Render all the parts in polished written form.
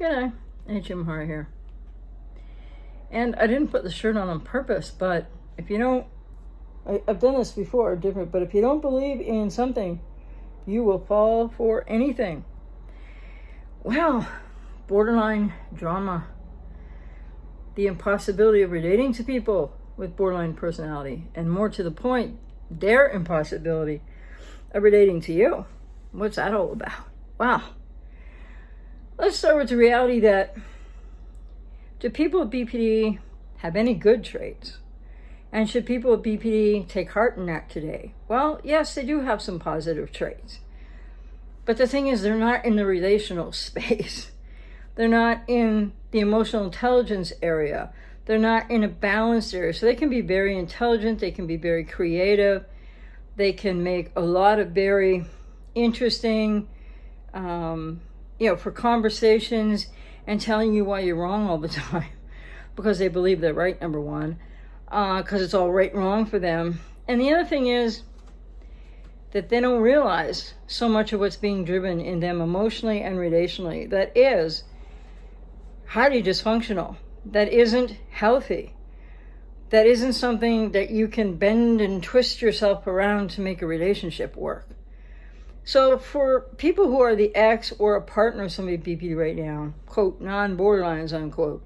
G'day, HM Hara here. And I didn't put the shirt on purpose, but if you don't, I've done this before, different, but if you don't believe in something, you will fall for anything. Well, borderline drama, the impossibility of relating to people with borderline personality, and more to the point, their impossibility of relating to you. What's that all about? Wow. Let's start with the reality that, do people with BPD have any good traits? And should people with BPD take heart in that today? Well, yes, they do have some positive traits. But the thing is, they're not in the relational space. They're not in the emotional intelligence area. They're not in a balanced area. So they can be very intelligent. They can be very creative. They can make a lot of very interesting, for conversations and telling you why you're wrong all the time because they believe they're right, number one, because it's all right and wrong for them. And the other thing is that they don't realize so much of what's being driven in them emotionally and relationally that is highly dysfunctional, that isn't healthy, that isn't something that you can bend and twist yourself around to make a relationship work. So for people who are the ex or a partner of somebody with BPD right now, quote, non-borderlines, unquote,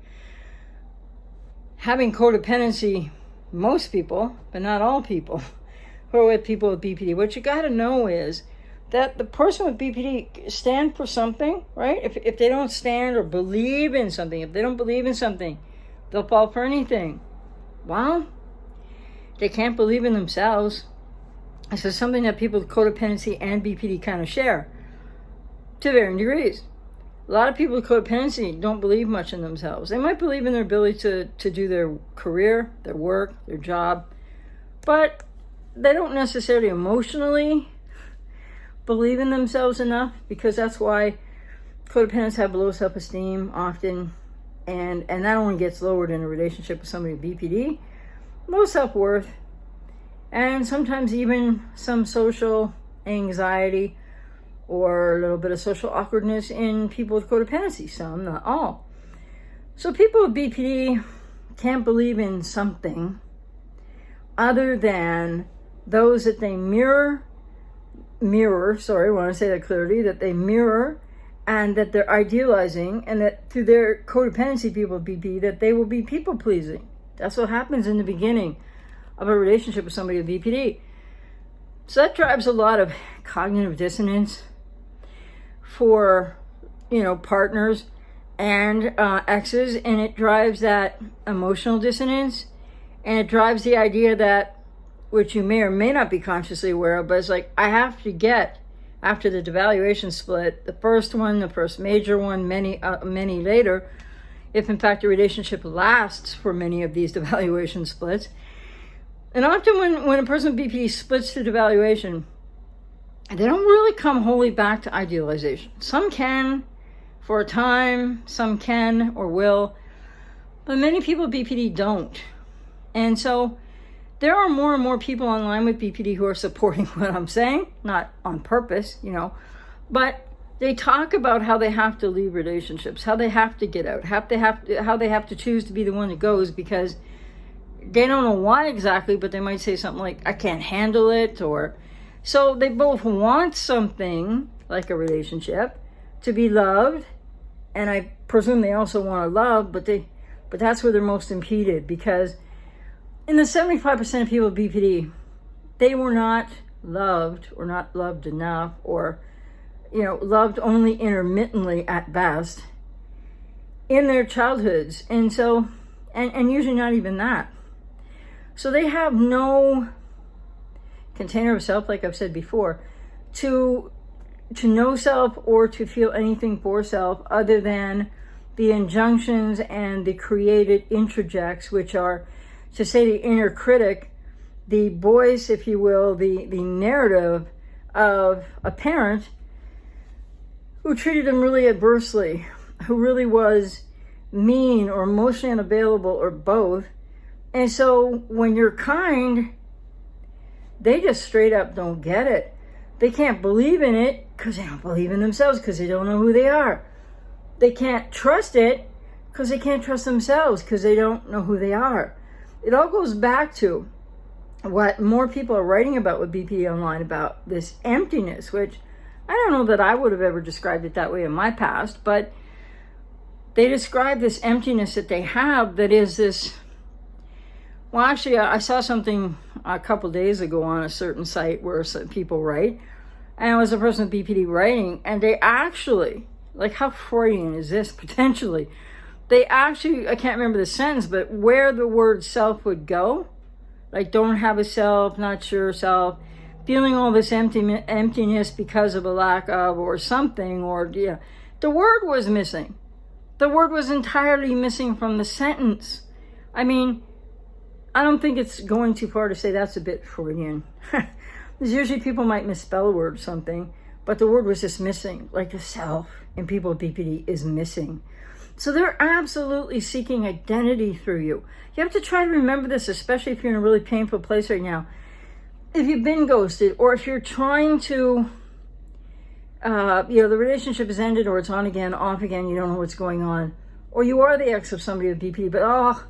having codependency, most people, but not all people, who are with people with BPD, what you got to know is that the person with BPD stand for something, right? If they don't stand or believe in something, if they don't believe in something, they'll fall for anything. Well, they can't believe in themselves. This is something that people with codependency and BPD kind of share to varying degrees. A lot of people with codependency don't believe much in themselves. They might believe in their ability to do their career, their work, their job, but they don't necessarily emotionally believe in themselves enough, because that's why codependents have low self-esteem often, and that only gets lowered in a relationship with somebody with BPD. Low self-worth, and sometimes even some social anxiety or a little bit of social awkwardness in people with codependency, some, not all. So people with BPD can't believe in something other than those that they mirror, I want to say that clearly, that they mirror and that they're idealizing, and that through their codependency, people with BPD, that they will be people-pleasing. That's what happens in the beginning of a relationship with somebody with BPD. So that drives a lot of cognitive dissonance for, partners and exes, and it drives that emotional dissonance, and it drives the idea that, which you may or may not be consciously aware of, but it's like, I have to get, after the devaluation split, the first major one, many later, if in fact the relationship lasts for many of these devaluation splits. And often when a person with BPD splits through devaluation, they don't really come wholly back to idealization. Some can for a time, some can or will, but many people with BPD don't. And so there are more and more people online with BPD who are supporting what I'm saying, not on purpose, but they talk about how they have to leave relationships, how they have to get out, how they have to choose to be the one that goes, because they don't know why exactly, but they might say something like, I can't handle it, or so they both want something like a relationship, to be loved, and I presume they also want to love, but that's where they're most impeded, because in the 75% of people with BPD, they were not loved, or not loved enough, or loved only intermittently at best in their childhoods, and so and usually not even that. So they have no container of self, like I've said before, to know self or to feel anything for self other than the injunctions and the created introjects, which are, to say the inner critic, the voice, if you will, the narrative of a parent who treated them really adversely, who really was mean or emotionally unavailable or both. And so when you're kind, they just straight up don't get it. They can't believe in it because they don't believe in themselves, because they don't know who they are. they can't trust it because they can't trust themselves because they don't know who they are. It all goes back to what more people are writing about with BPD online, about this emptiness, which I don't know that I would have ever described it that way in my past, but they describe this emptiness that they have that is this. Well, actually, I saw something a couple days ago on a certain site where some people write, and it was a person with BPD writing, and they actually, like, how Freudian is this potentially? They actually, I can't remember the sentence, but where the word self would go, like don't have a self, not sure self, feeling all this emptiness because of a lack of or something, or yeah, the word was missing. The word was entirely missing from the sentence. I mean, I don't think it's going too far to say that's a bit Freudian. Because usually people might misspell a word or something, but the word was just missing, like the self in people with BPD is missing. So they're absolutely seeking identity through you. You have to try to remember this, especially if you're in a really painful place right now. If you've been ghosted, or if you're trying to, the relationship has ended, or it's on again, off again, you don't know what's going on. Or you are the ex of somebody with BPD, but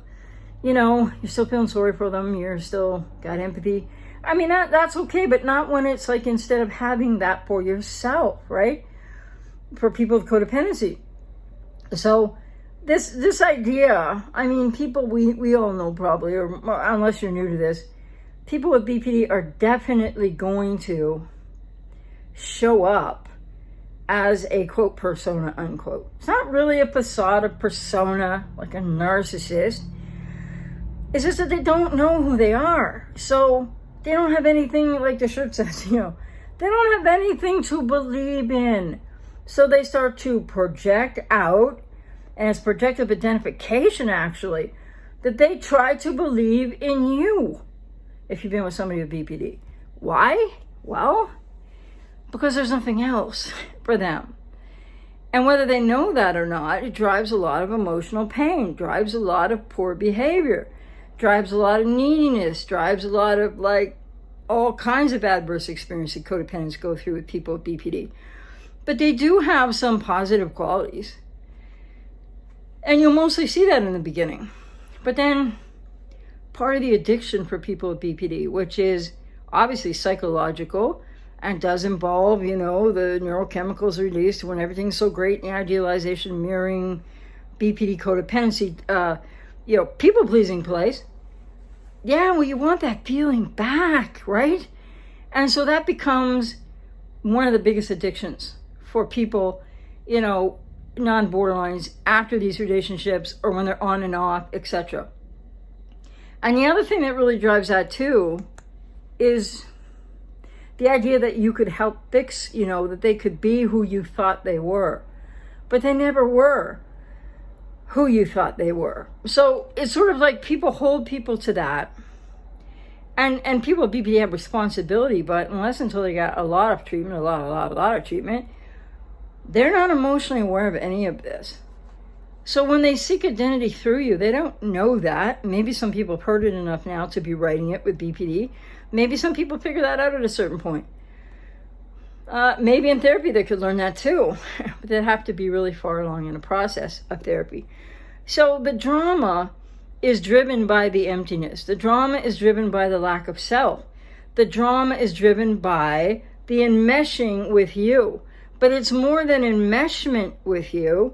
you're still feeling sorry for them, you're still got empathy. I mean, that's okay, but not when it's like instead of having that for yourself, right? For people with codependency. So this idea, I mean, people we all know probably, or unless you're new to this, people with BPD are definitely going to show up as a quote persona unquote. It's not really a facade of persona like a narcissist. It's just that they don't know who they are. So they don't have anything, like the shirt says, they don't have anything to believe in. So they start to project out, and it's projective identification actually, that they try to believe in you if you've been with somebody with BPD. Why? Well, because there's nothing else for them. And whether they know that or not, it drives a lot of emotional pain, drives a lot of poor behavior, drives a lot of neediness, drives a lot of all kinds of adverse experiences that codependents go through with people with BPD. But they do have some positive qualities. And you'll mostly see that in the beginning. But then part of the addiction for people with BPD, which is obviously psychological and does involve, the neurochemicals released when everything's so great, the idealization, mirroring, BPD codependency, people-pleasing place. Yeah, well, you want that feeling back, right? And so that becomes one of the biggest addictions for people, non-borderlines after these relationships or when they're on and off, etc. And the other thing that really drives that too is the idea that you could help fix, that they could be who you thought they were, but they never were who you thought they were. So it's sort of like people hold people to that. And people with BPD have responsibility, but until they got a lot of treatment, a lot of treatment, they're not emotionally aware of any of this. So when they seek identity through you, they don't know that. Maybe some people have heard it enough now to be writing it with BPD. Maybe some people figure that out at a certain point. Maybe in therapy they could learn that too, but they'd have to be really far along in the process of therapy. So the drama is driven by the emptiness. The drama is driven by the lack of self. The drama is driven by the enmeshing with you. But it's more than enmeshment with you.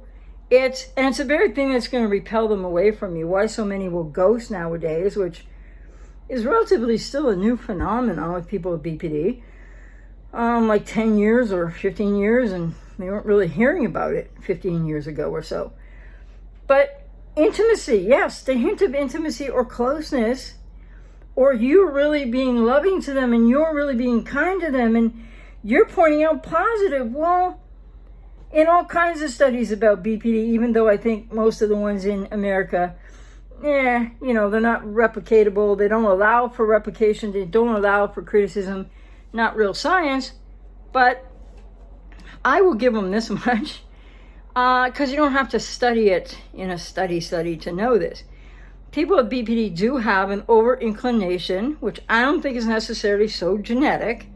It's a very thing that's going to repel them away from you. Why so many will ghost nowadays, which is relatively still a new phenomenon with people with BPD. Like 10 years or 15 years, and they weren't really hearing about it 15 years ago or so. But intimacy, yes, the hint of intimacy or closeness, or you really being loving to them and you're really being kind to them and you're pointing out positive. Well, in all kinds of studies about BPD, even though I think most of the ones in America, they're not replicatable. They don't allow for replication. They don't allow for criticism. Not real science, but I will give them this much, because you don't have to study it in a study to know this. People with BPD do have an over inclination, which I don't think is necessarily so genetic,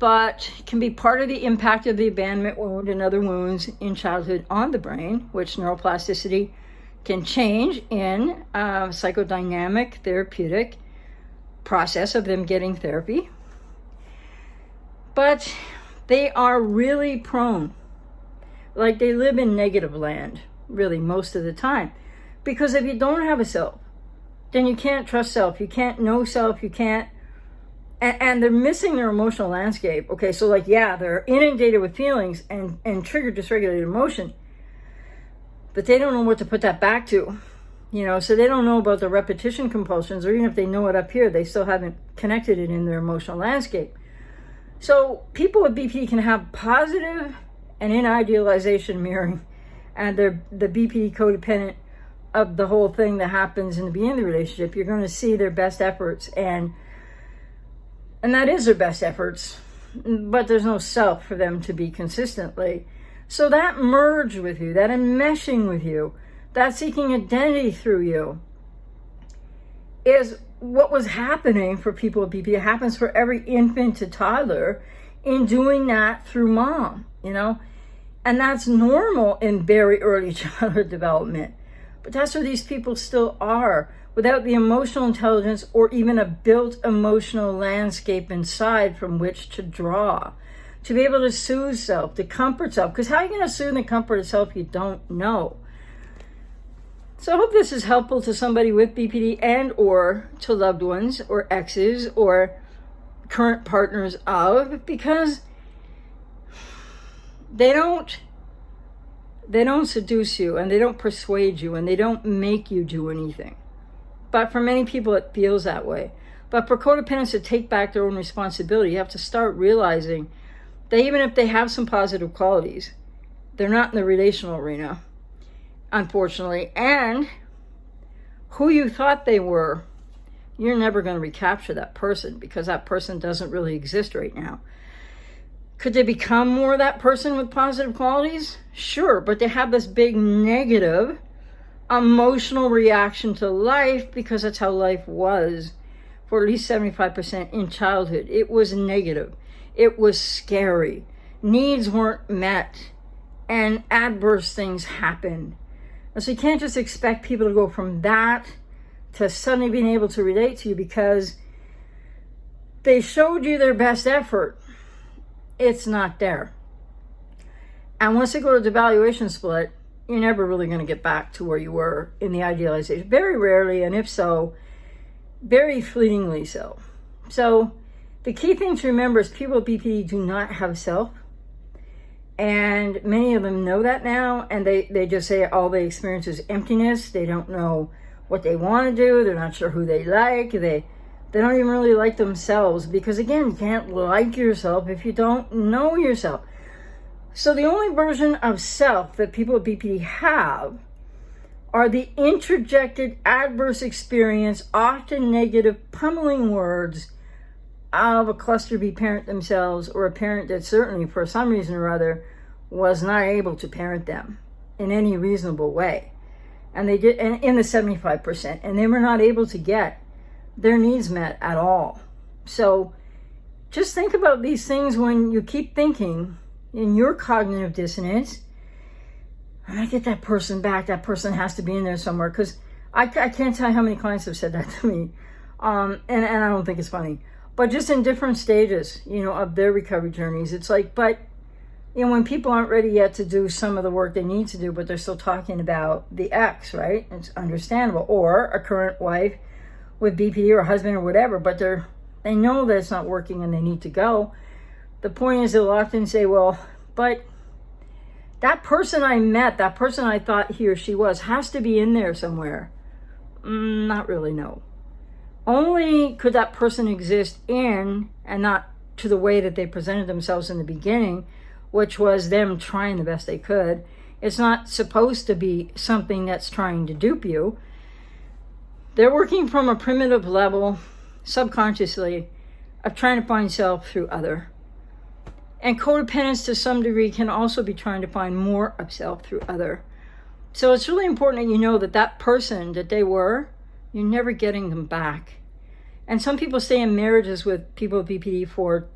but can be part of the impact of the abandonment wound and other wounds in childhood on the brain, which neuroplasticity can change in a psychodynamic therapeutic process of them getting therapy. But they are really prone, like they live in negative land, really, most of the time. Because if you don't have a self, then you can't trust self, you can't know self, you can't, and they're missing their emotional landscape. Okay, so like, yeah, they're inundated with feelings and trigger dysregulated emotion, but they don't know what to put that back to, so they don't know about the repetition compulsions, or even if they know it up here, they still haven't connected it in their emotional landscape. So people with BPD can have positive and in idealization mirroring, and they're the BPD codependent of the whole thing that happens in the beginning of the relationship. You're going to see their best efforts, and that is their best efforts, but there's no self for them to be consistently. So that merge with you, that enmeshing with you, that seeking identity through you is what was happening for people with BPD. It happens for every infant to toddler in doing that through mom, and that's normal in very early childhood development. But that's where these people still are, without the emotional intelligence or even a built emotional landscape inside from which to draw, to be able to soothe self, to comfort self. Because how are you going to soothe and comfort a self you don't know? So I hope this is helpful to somebody with BPD and or to loved ones or exes or current partners of, because they don't seduce you, and they don't persuade you, and they don't make you do anything. But for many people, it feels that way. But for codependents to take back their own responsibility, you have to start realizing that even if they have some positive qualities, they're not in the relational arena, unfortunately. And who you thought they were, you're never going to recapture that person, because that person doesn't really exist right now. Could they become more that person with positive qualities? Sure, but they have this big negative emotional reaction to life, because that's how life was for at least 75% in childhood. It was negative. It was scary. Needs weren't met, and adverse things happened. And so you can't just expect people to go from that to suddenly being able to relate to you because they showed you their best effort. It's not there. And once they go to the devaluation split, you're never really going to get back to where you were in the idealization. Very rarely, and if so, very fleetingly so. So the key thing to remember is people with BPD do not have self. And many of them know that now, and they just say all they experience is emptiness. They don't know what they want to do. They're not sure who they like. They don't even really like themselves, because again, you can't like yourself if you don't know yourself. So the only version of self that people with BPD have are the interjected adverse experience, often negative, pummeling words of a cluster B parent themselves, or a parent that certainly for some reason or other was not able to parent them in any reasonable way. And they did, and in the 75%, and they were not able to get their needs met at all. So just think about these things when you keep thinking in your cognitive dissonance, I'm gonna get that person back. That person has to be in there somewhere. Because I can't tell you how many clients have said that to me. And I don't think it's funny. But just in different stages, of their recovery journeys. It's like, but, when people aren't ready yet to do some of the work they need to do, but they're still talking about the ex, right? It's understandable. Or a current wife with BPD or husband or whatever, but they know that it's not working and they need to go. The point is, they'll often say, well, but that person I met, that person I thought he or she was, has to be in there somewhere. Not really, no. Only could that person exist in, and not to the way that they presented themselves in the beginning, which was them trying the best they could. It's not supposed to be something that's trying to dupe you. They're working from a primitive level, subconsciously, of trying to find self through other. And codependence to some degree can also be trying to find more of self through other. So it's really important that you know that person that they were, you're never getting them back. And some people stay in marriages with people with BPD for,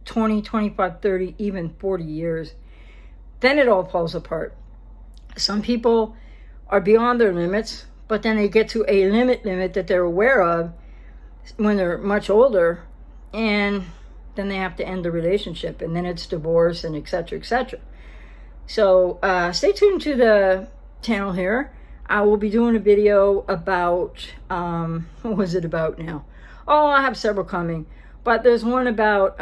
20, 25, 30, even 40 years. Then it all falls apart. Some people are beyond their limits, but then they get to a limit that they're aware of when they're much older, and then they have to end the relationship, and then it's divorce, and etc., etc. So stay tuned to the channel here. I will be doing a video about, what was it about now? Oh, I have several coming. But there's one about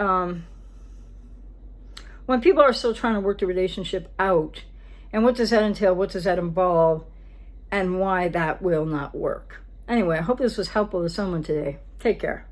when people are still trying to work the relationship out. And what does that entail? What does that involve? And why that will not work. Anyway, I hope this was helpful to someone today. Take care.